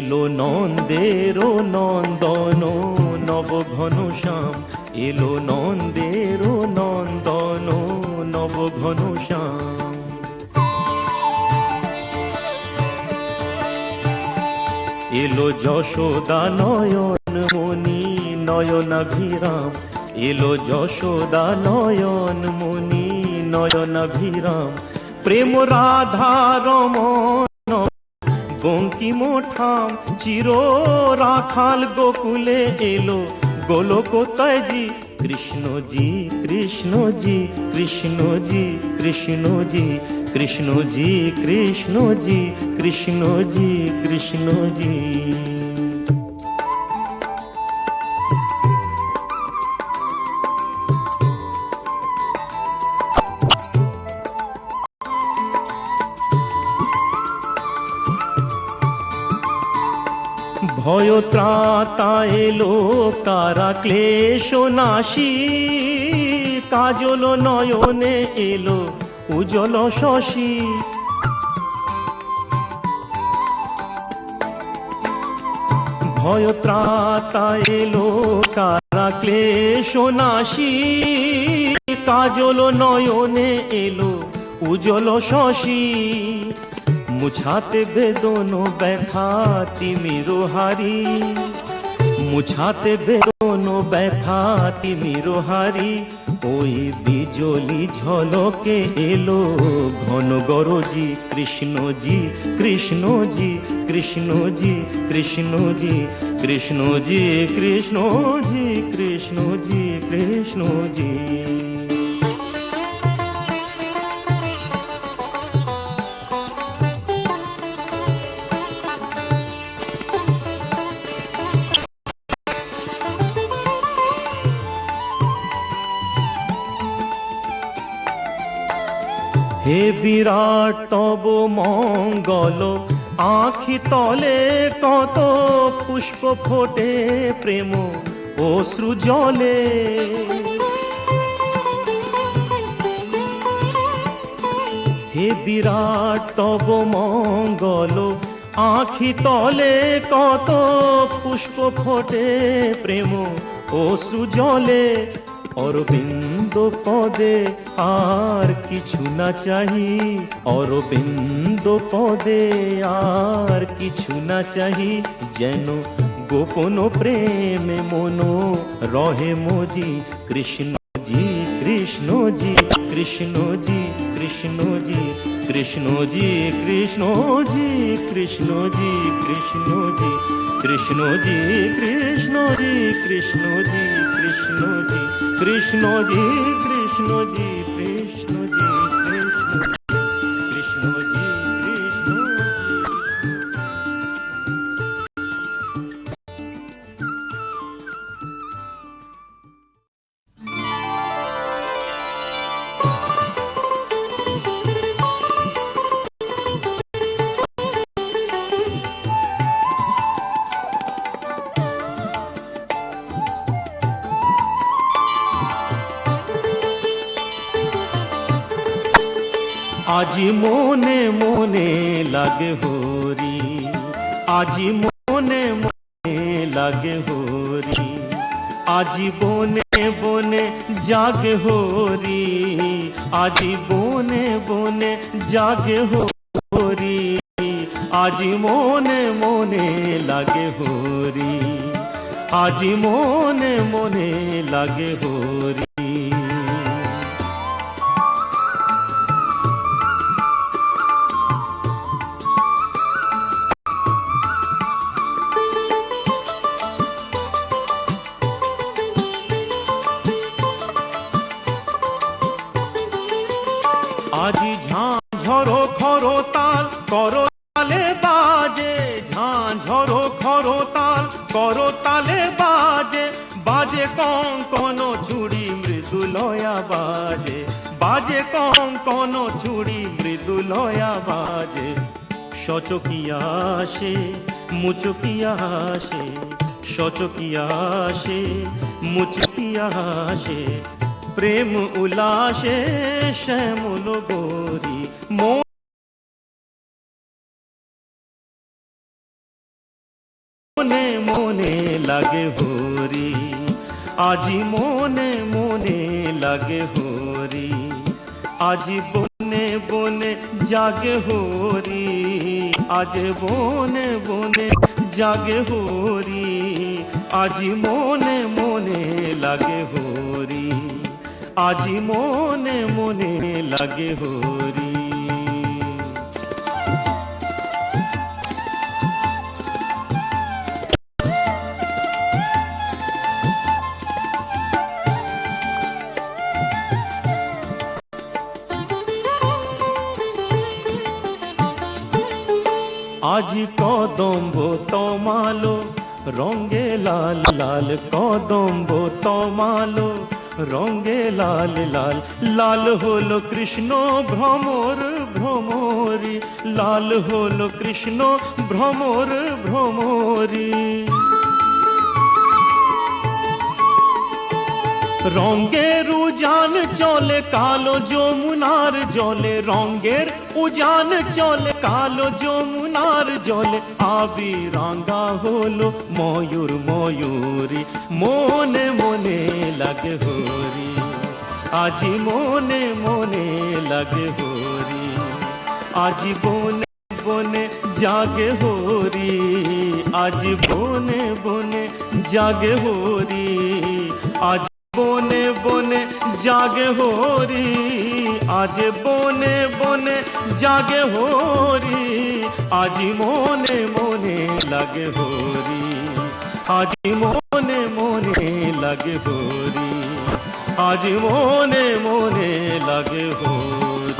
এলো নন্দের নন্দন নব ঘনশ্যাম, এলো নন্দের নন্দন নব ঘনশ্যাম। এলো যশোদা নয়ন মণি নয়নাভিরাম, এলো যশোদা নয়ন মণি নয়নাভিরাম। প্রেম রাধা রমণ বঙ্কিম ঠাম, চির রাখাল গোকুলে এলো গোলকোত্তয়জি। কৃষ্ণজি কৃষ্ণজি কৃষ্ণজি কৃষ্ণজি কৃষ্ণজি কৃষ্ণজি কৃষ্ণজি কৃষ্ণজি। ভয় ত্রাতা এলো কারা ক্লেশ নাশী, কাজল নয়নে এলো উজ্জ্বল শশী। ভয় ত্রাতা এলো কারা ক্লেশ নাশী, কাজল নয়নে এলো উজ্জ্বল শশী। মুছাতে বেদন ব্যথা তিমির হারি, মুছাতে বেদন ব্যথা তিমির হারি। ওই বিজলি ঝলকে এলো ঘন গরজি। কৃষ্ণজি কৃষ্ণজি কৃষ্ণজি কৃষ্ণজি কৃষ্ণজি কৃষ্ণজি কৃষ্ণজি কৃষ্ণজি। হে বিরাট তব মঙ্গল, আঁখি তলে কত পুষ্প ফোটে প্রেম অশ্রু জলে। হে বিরাট তব মঙ্গল, আঁখি তলে কত পুষ্প ফোটে প্রেম অশ্রু জলে। অরবিন্দ পদে আর কিছু না চাহি, অরবিন্দ পদে আর কিছু না চাহি। যেন গোপন প্রেমে মন রহে মজি। কৃষ্ণজি কৃষ্ণজি কৃষ্ণজি কৃষ্ণজি কৃষ্ণজি কৃষ্ণজি কৃষ্ণজি কৃষ্ণজি কৃষ্ণজি কৃষ্ণজি কৃষ্ণজি কৃষ্ণজি কৃষ্ণজি কৃষ্ণজি কৃষ্ণজি কৃষ্ণজি আজি মনে মনে লাগে হরি, আজি মনে মনে লাগে হরি। আজি বনে বনে জাগে হরি, আজি বনে বনে জাগে হরি। আজি মনে মনে লাগে হরি, আজি মনে মনে লাগে হরি। আজি ঝাঁঝরো খরো তাল করো তালে বাজে, ঝাঁঝরো খরো তাল করো তালে বাজে। বাজে কঙ্কন চুড়ি মৃদু লয়া বাজে, বাজে কঙ্কন চুড়ি মৃদু লয়া বাজে। সচকিয়া আসে মুচকিয়া আসে, সচকিয়া আসে মুচকিয়া আসে। প্রেম উল্লাসে শ্যামল গৌরী। মনে মনে লাগে হরি, আজি মনে মনে লাগে হরি, আজি বনে বনে জাগে হরি, আজ বনে বনে জাগে হরি, আজি মনে মনে লাগে হরি, আজি মনে মনে লাগে হরি। আজি কদম্ব তমালো রঙে লাল লাল, কদম্ব তমালো রঙে লাল লাল, লাল হলো কৃষ্ণ ভ্রমর ভ্রমরি, লাল হলো কৃষ্ণ ভ্রমর ভ্রমরি। রঙের উজান চলে কালো যমুনার জলে, রঙের উজান চলে কালো যমুনার জলে, আবি রাঙা হলো ময়ূর ময়ূরী, মনে মনে লাগে হরি, আজি মনে মনে লাগে হরি, আজি বনে বনে জাগে হরি, আজি বনে বনে জাগে হরি, আজ বনে বনে জাগে হরি, আজ বনে বনে জাগে হরি, আজি মনে মনে লাগে হরি, আজি মনে মনে লাগে হরি, আজি মনে মনে লাগে হরি।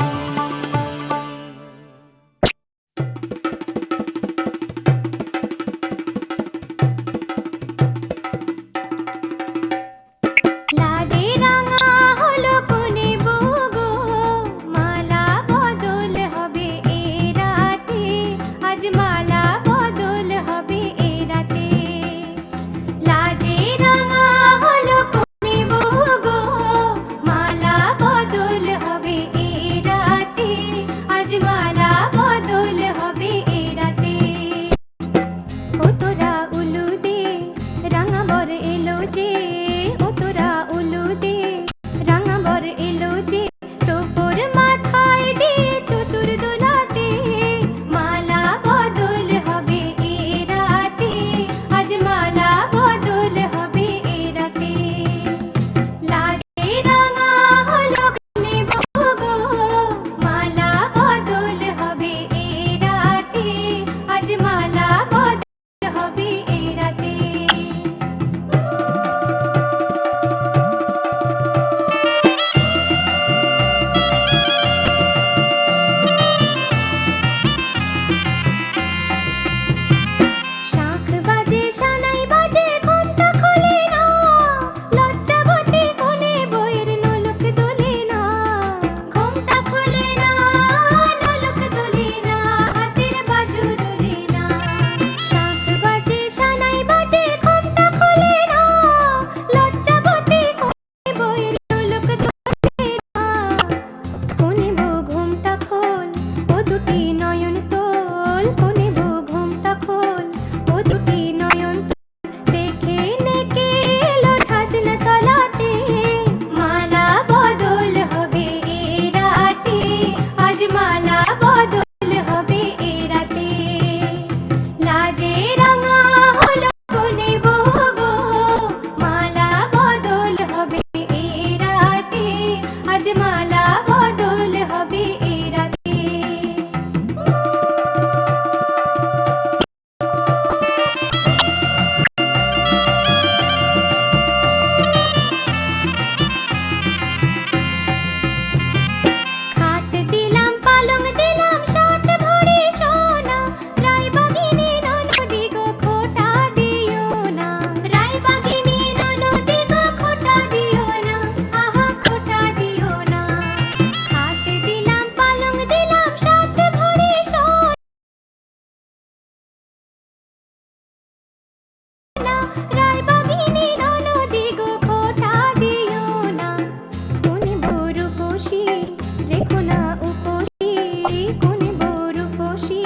কোনে বড় বসি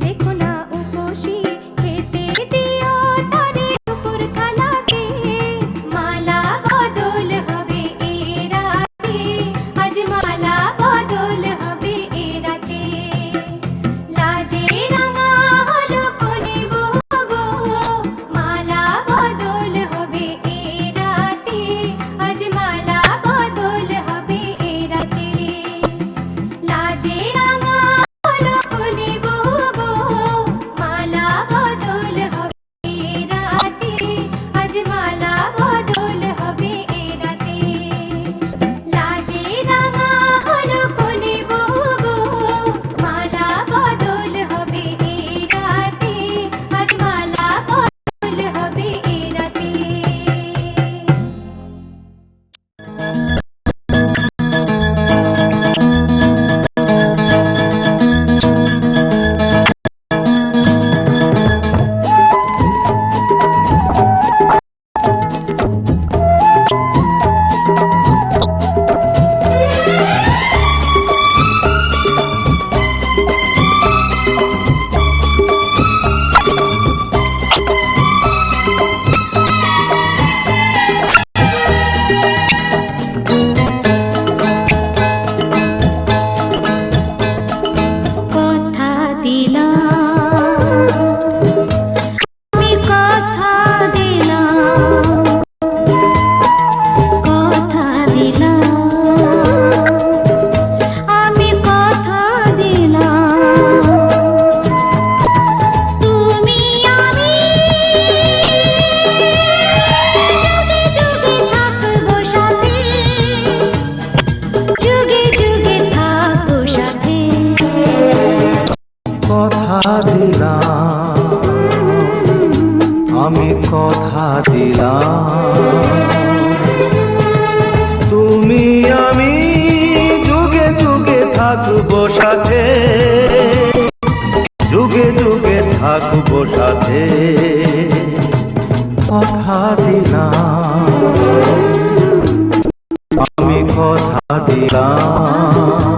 রেখো না উপসী খেতে দিও থাকবো সাথে, যুগে যুগে থাকবো সাথে, কথা দিলাম আমি, কথা দিলাম।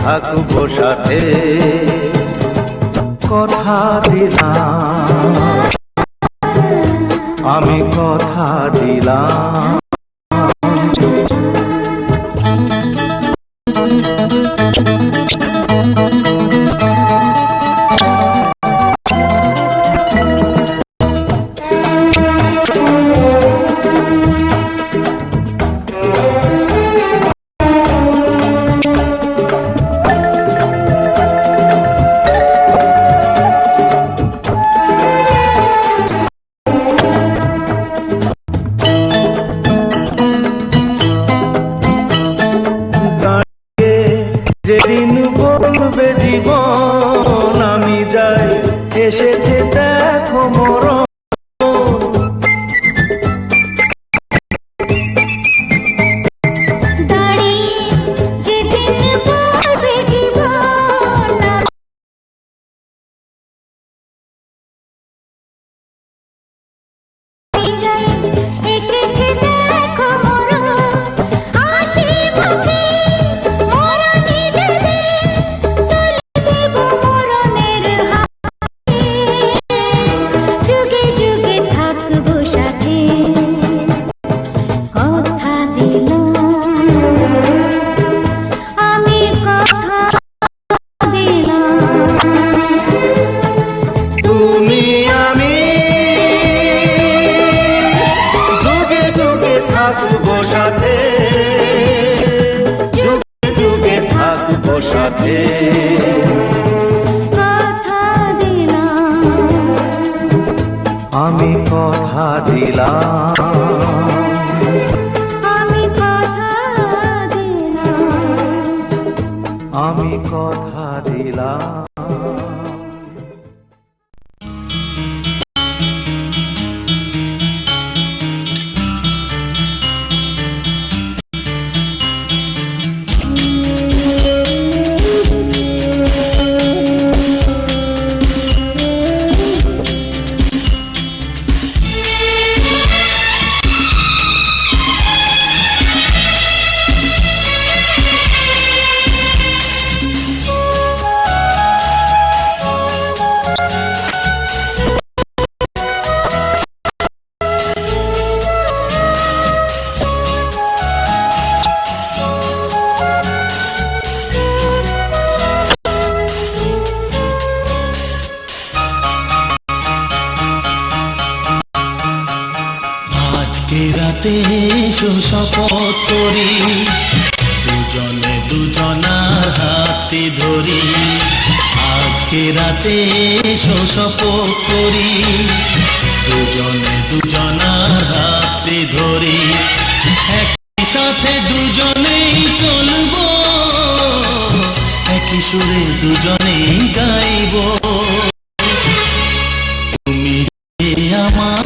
থাকবো সাথে, কথা দিলাম আমি, কথা দিলাম। যেদিন বলবে জীবন আমি যাই, এসেছে দেখো মরণ। থাকবো সাথে, যুগে যুগে থাকবো সাথে, কথা দিলাম আমি, কথা দিলাম আমি, কথা দিলাম আমি, কথা দিলাম। রাতে এসো শপথ করি, দুজনে দুজনার হাতে ধরি। আজকে রাতে এসো শপথ করি, দুজনে দুজনার হাতে ধরি। একই সাথে দুজনেই চলবো, একই সুরে দুজনেই গাইবো। তুমি আমার,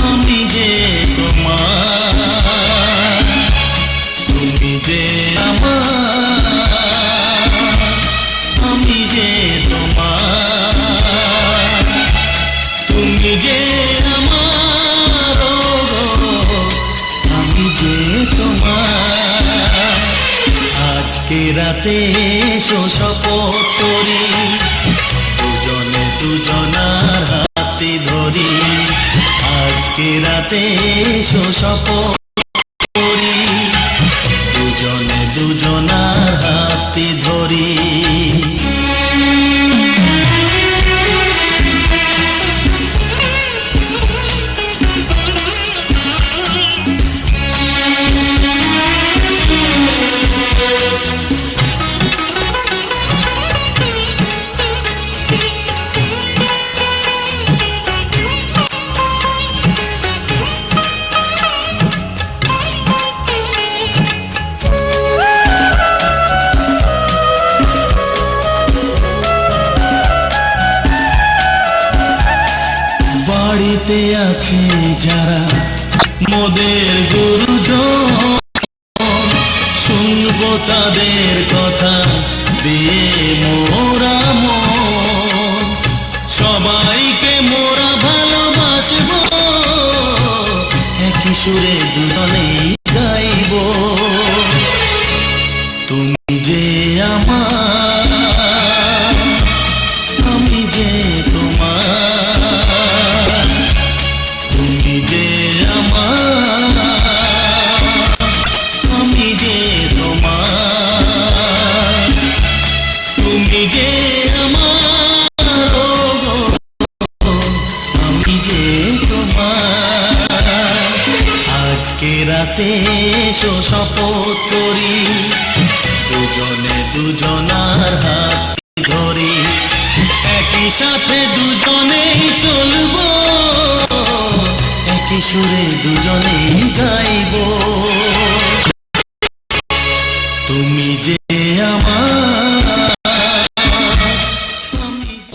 আমি যে তোমার, তুমি যে আমার, আমি যে তোমার, তুমি যে আমার, আজকে রাতে এসো শপথ করি, দুজনে দুজনার হাতে ধরি। আজকে রাতে এসো শপথ করি, দুজনে দুজনার হাতে ধরি। বাড়িতে আছে যারা মোদের গুরুজন, শুনবো তাদের কথা দিয়ে মোরা মন। সবাইকে মোরা ভালোবাসবো, একই সুরে দুজনেই গাইব। তুমি যে আমার, আমি যে তোমার। তুমি যে আমার, আমি যে তোমার। তুমি যে আমার, ও গো, আমি যে তোমার। আজকে রাতে এসো শপথ করি, দুজনে দুজনার হাত ধরি। একই সাথে দুজনেই চলবো, একই সুরে দুজনেই গাইব। তুমি যে আমার, আমি যে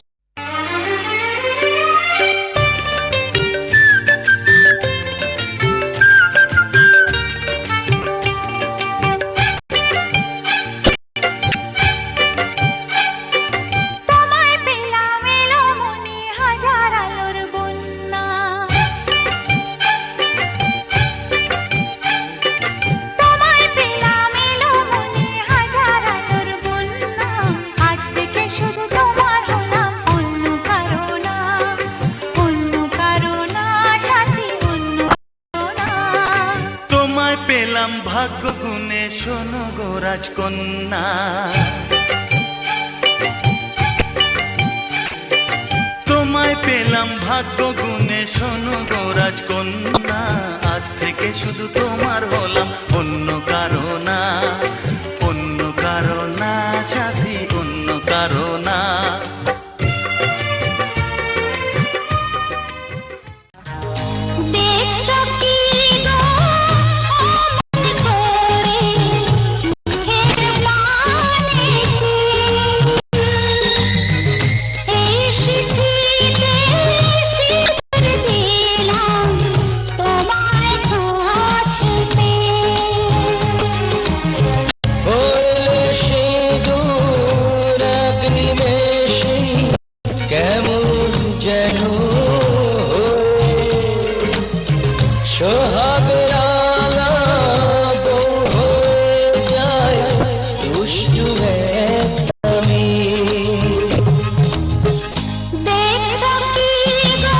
তোমায় পেলাম এলো মনে হাজার আলোর বন্যা। তোমায় পেলাম এলো মনে হাজার আলোর বন্যা। আজ থেকে শুধু তোমার হলাম, অন্য কারো না, অন্য কারো না সাথী, অন্য কারো না। তোমায় পেলাম ভাগ্য গুণে, শোনো গো রাজকন্যা। তোমায় পেলাম ভাগ্য গুণে, শোনো গো রাজকন্যা। আজ থেকে শুধু তোমার হলাম, অন্য কারো না, অন্য কারো না সাথী, অন্য কারো না। দেখছো কি গো অমন করে মুখের পানে চেয়ে, এই শীতে সিঁদুর দিলাম তোমার কাছে পেয়ে। সিঁদুর নিমেষে কেমন যেন সোহাগ রাঙা বউ হয়ে যায় দুষ্টু একটা মেয়ে। দেখছো কি গো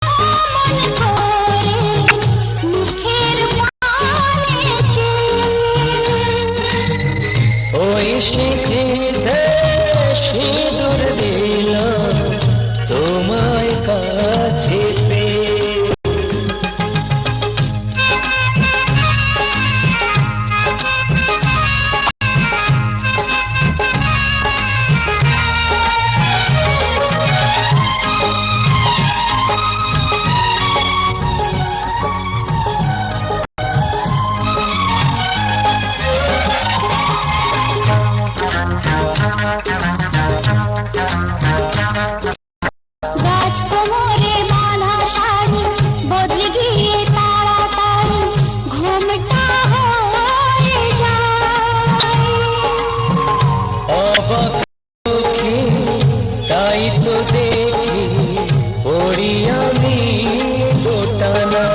অমন করে মুখের পানে চেয়ে। ওই শীতে সিঁদুর দিলাম তোমায় কাছে পেয়ে। গাছ কোমরে বাঁধা শাড়ি বদলে গিয়ে তাড়াতাড়ি ঘুমটা হয়ে যায়। অবাক চোখে তাই তো দেখি পড়ি আমি গোটা না।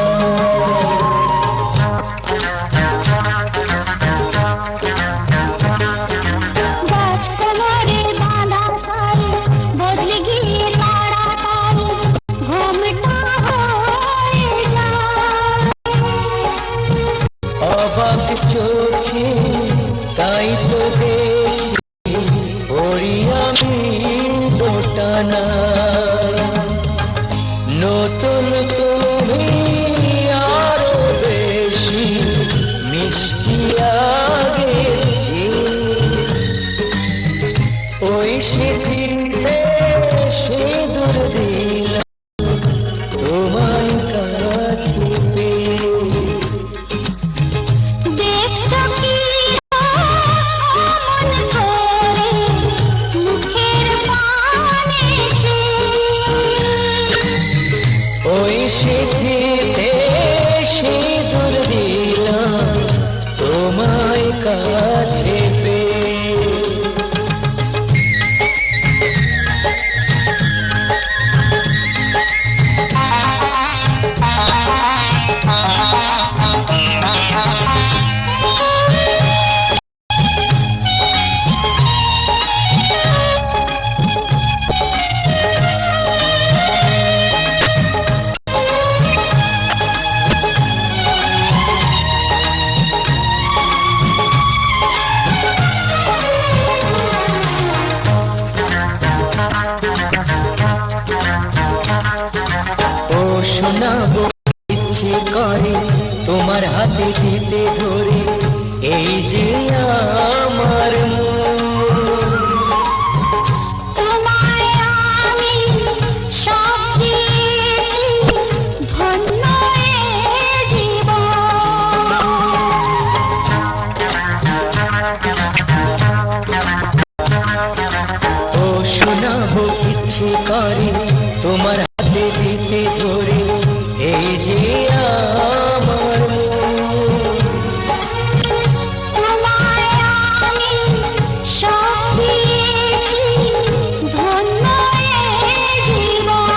টানা নতুন তুমি আরো বেশি মিষ্টি আগের চেয়ে ওই স্মৃতিতে সিঁদুর দিলাম তোমার কাছে পেয়ে দেখছো কি অমন করে মুখের পানে ওই স্মৃতিতে সিঁদুর দিলাম তোমায় কাছে পেয়ে ও শোনাবো ইচ্ছে করে তোমার হাতে দিতে ধরে এই যে আমার মন। তোমায় আমি সব দিয়েছি ধন্য এ জীবন ও শোনাবো ইচ্ছে করে তোমার হাতে দিতে ধরে এই যে আমার মন। তোমায় আমি সব দিয়েছি ধন্য এ জীবন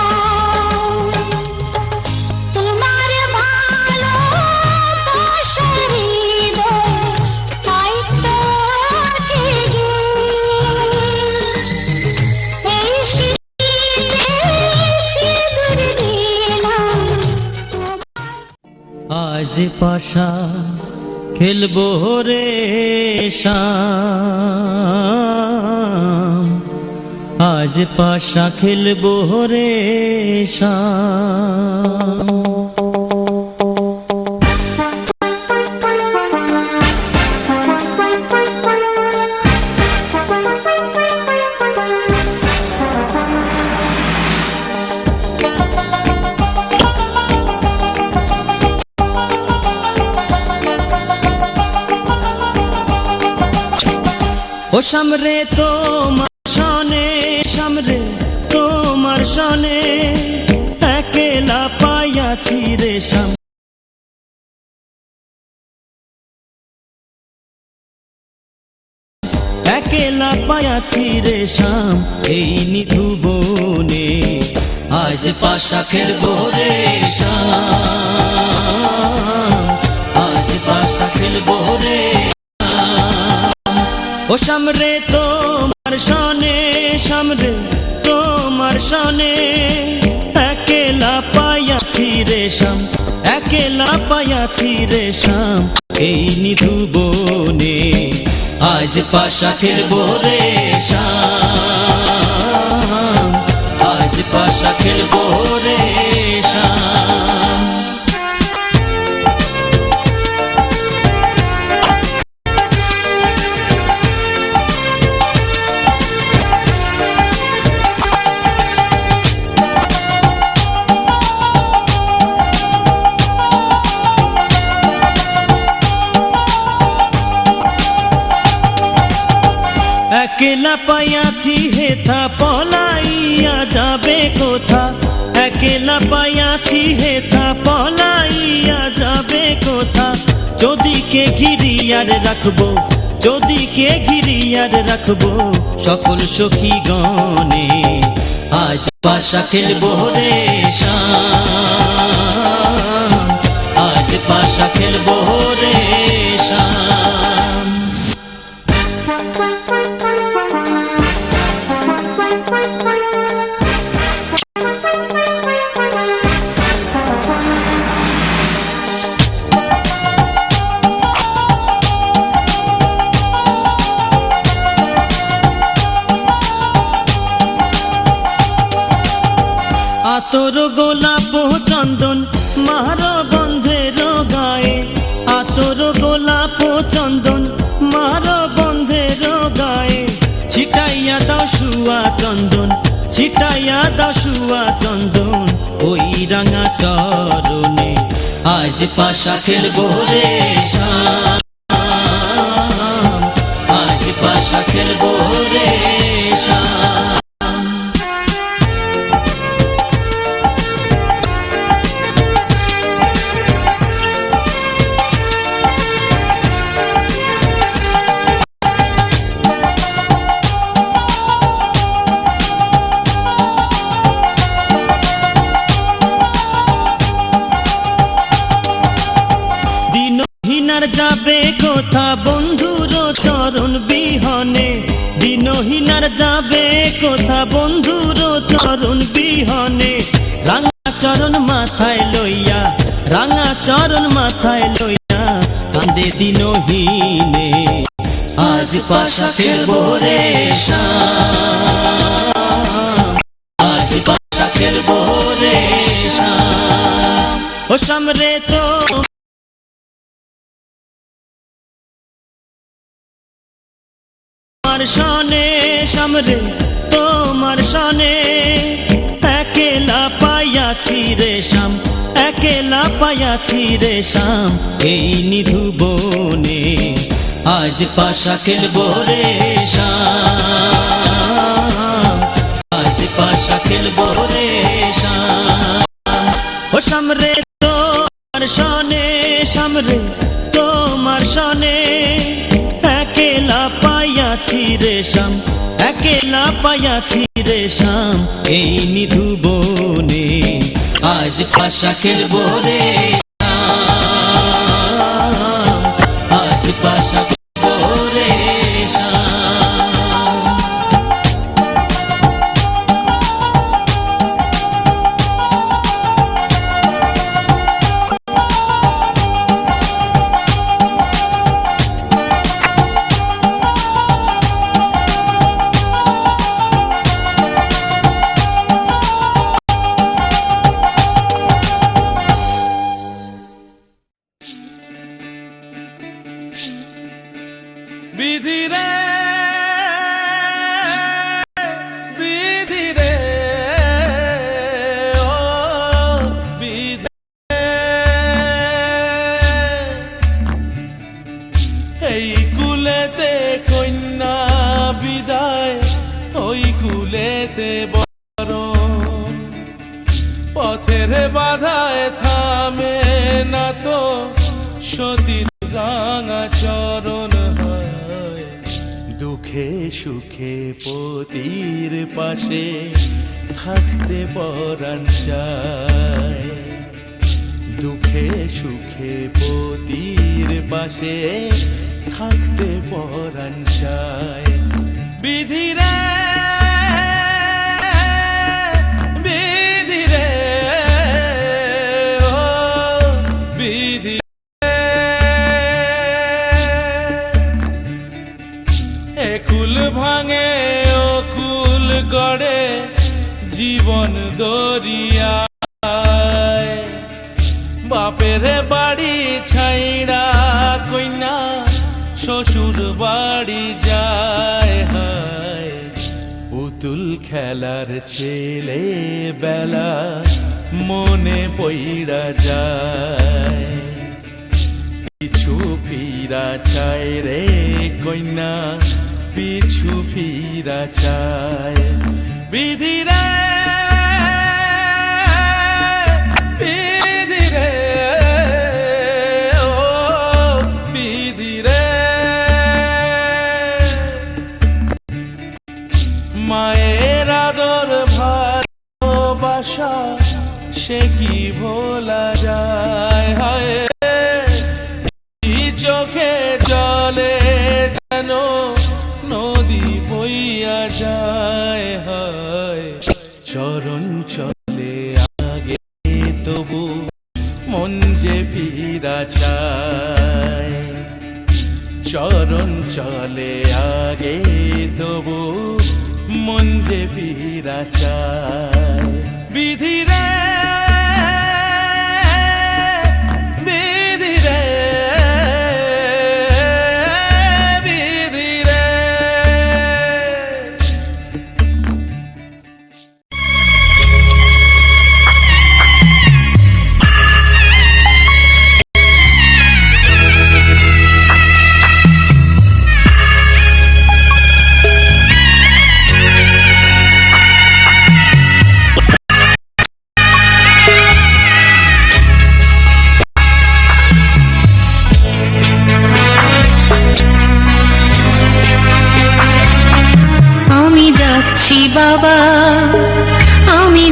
তোমার ভালোবাসার হৃদয় তাই তো জেগে এই শীতে সিঁদুর দিলাম আজ পাশা খেলবো রে শাম আজ পাশা খেলবো রে শাম ও সামরে তোমার সনে সামরে তোমার সনে একলা পাইয়াছি রে শাম একলা পাইয়াছি রে শাম এই নিধু বনে আজ পাশা খেলবো রে শাম আজ পাশা খেলবো রে ও সামরে তোমার সনে সামরে তোমার সনে একলা পাইয়াছি রে শাম একলা পাইয়াছি রে শাম এই নিধু বনে আজ পাশা খেলবো রে শাম আজ পাশা খেলবো রে শাম একলা পাইয়াছি হেথা পলাইয়া যাবে কোথা একলা পাইয়াছি হেথা পলাইয়া যাবে কোথা যদি কে ঘিরিয়ার রাখবো যদি কে ঘিরিয়ার রাখবো সকল সখী গণে আজ পাশা খেলবো রে শাম আজ পাশা খেলবো রে শাম আতর গোলাপ চন্দন মার বন্ধের গায়ে, আতর গোলাপ চন্দন মার বন্ধের গায়ে, ছিটাইয়া দাও শুয়া চন্দন, ছিটাইয়া দাও শুয়া চন্দন ওই রাঙা চরণে। আজ পাশা খেলবো রে শাম, আজ পাশা খেলবো রে শাম। যাবে কোথা বন্ধুর চরণ বিহনে, দিনহীনার যাবে কোথা বন্ধুর চরণ বিহনে। রাঙা চরণ মাথায় লইয়া, রাঙা চরণ মাথায় লইয়া কান্দে দিনহীনে। আজ পাশা খেলবো রে শাম, আজ পাশা খেলবো রে শাম। ও শাম রে তো শনে সামরে তোমার শনে, একেলা পাইয়াছি রে শাম, একেলা পাইয়াছি রে শাম এই নিধু বনে। আজ পাশা খেলবো রে শাম, আজ পাশা খেলবো রে শাম। ও সামরে তোমার শনে, সামরে তোমার শনে, একেলা পাইয়াছি রে শাম, একেলা পাইয়াছি রে শাম এই নিধু বনে। আজ পাশা খেলবো রে শাম, আজ পাশা খেলবো রে শাম। বিধি রে বিধি রে ও বিধি, এই কুলেতে কন্যা বিদায়, ওই কুলেতে বরণ, পথের বাধায় থামে না তো সতীর রাঙা চরণ। দুঃখে সুখে পতির পাশে থাকতে পরাণ চায়, দুঃখে সুখে পতির পাশে থাকতে পরাণ চায়। বিধি রে বিধি রে ও বিধি, কুল ভাঙে ও কুল গড়ে জীবন দরিয়ায়, বাপের বাড়ি ছাইড়া কইনা শ্বশুর বাড়ি যায়। হায় পুতুল খেলার ছেলে বেলা মনে পইড়া যায়, পিছু ফিরা চায় রে কইনা, পিছু ফিরা চায়। বিধি রে বিধি রে ও বিধি রে, মায়ের আদর ভালোবাসা সে কি ভোলা যায়। হায় চোখে জলে যেন নদী বইয়া যায়। হায় চরণ চলে আগে তবু মন যে ফিরা চায়, চরণ চলে আগে তবু মন যে ফিরা চায়। বিধি রে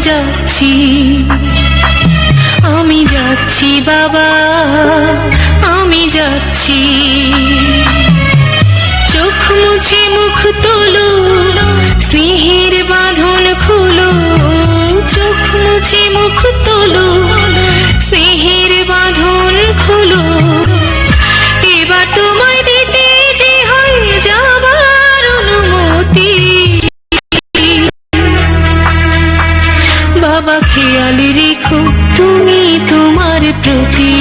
যাচ্ছি, আমি যাচ্ছি বাবা, আমি যাচ্ছি। চোখ মুছে মুখ তোলো, স্নেহের বাঁধন খুলো, চোখ মুছে মুখ তোলো, স্নেহের বাঁধন খুলো। এবার তোমায় দিতে যে হয়ে যাবার অনুমতি, বাবা খেয়াল রেখো তুমি তোমার প্রতি,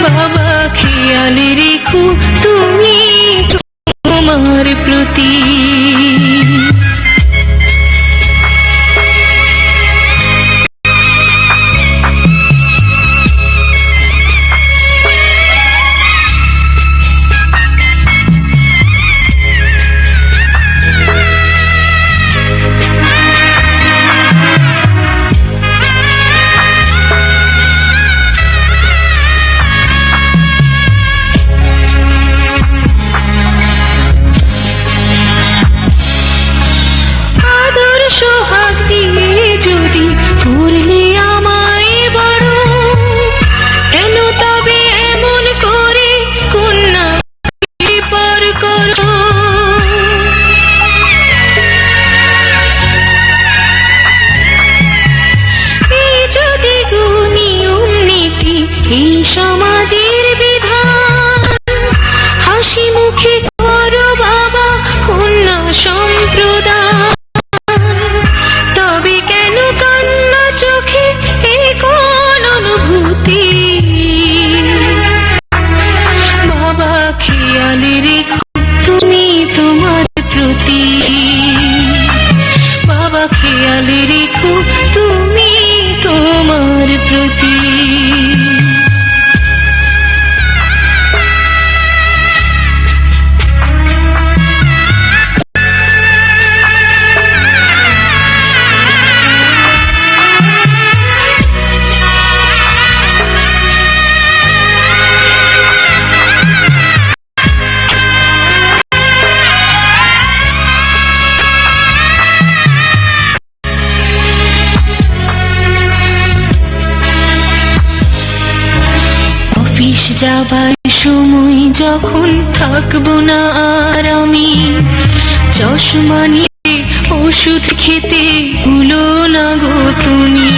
বাবা খেয়াল রেখো তুমি তোমার প্রতি। সোহাগ দিয়ে যদি করলে আমায় বড়, কেন তবে এমন করে কন্যা পর করো? এই যদি গো নিয়ম নীতি, এই সমাজের বিধান, হাসি মুখে করো বাবা কন্যা সম্প্রদায়, তবে কেন কান্না চোখে এই কোন অনুভূতি? বাবা খেয়াল রেখো তুমি তোমার প্রতি, বাবা খেয়াল রেখো তুমি তোমার প্রতি। অফিস যাবার সময় যখন থাকবো না আর আমি, চশমা নিয়ে ওষুধ খেতে ভুলো না গো তুমি।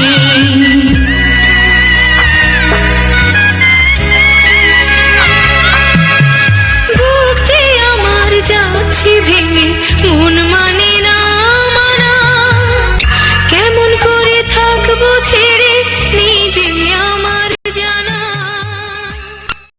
বুক যে আমার যাচ্ছে ভেঙে, মন মানে না মানা, কেমন করে থাকবো ছেড়ে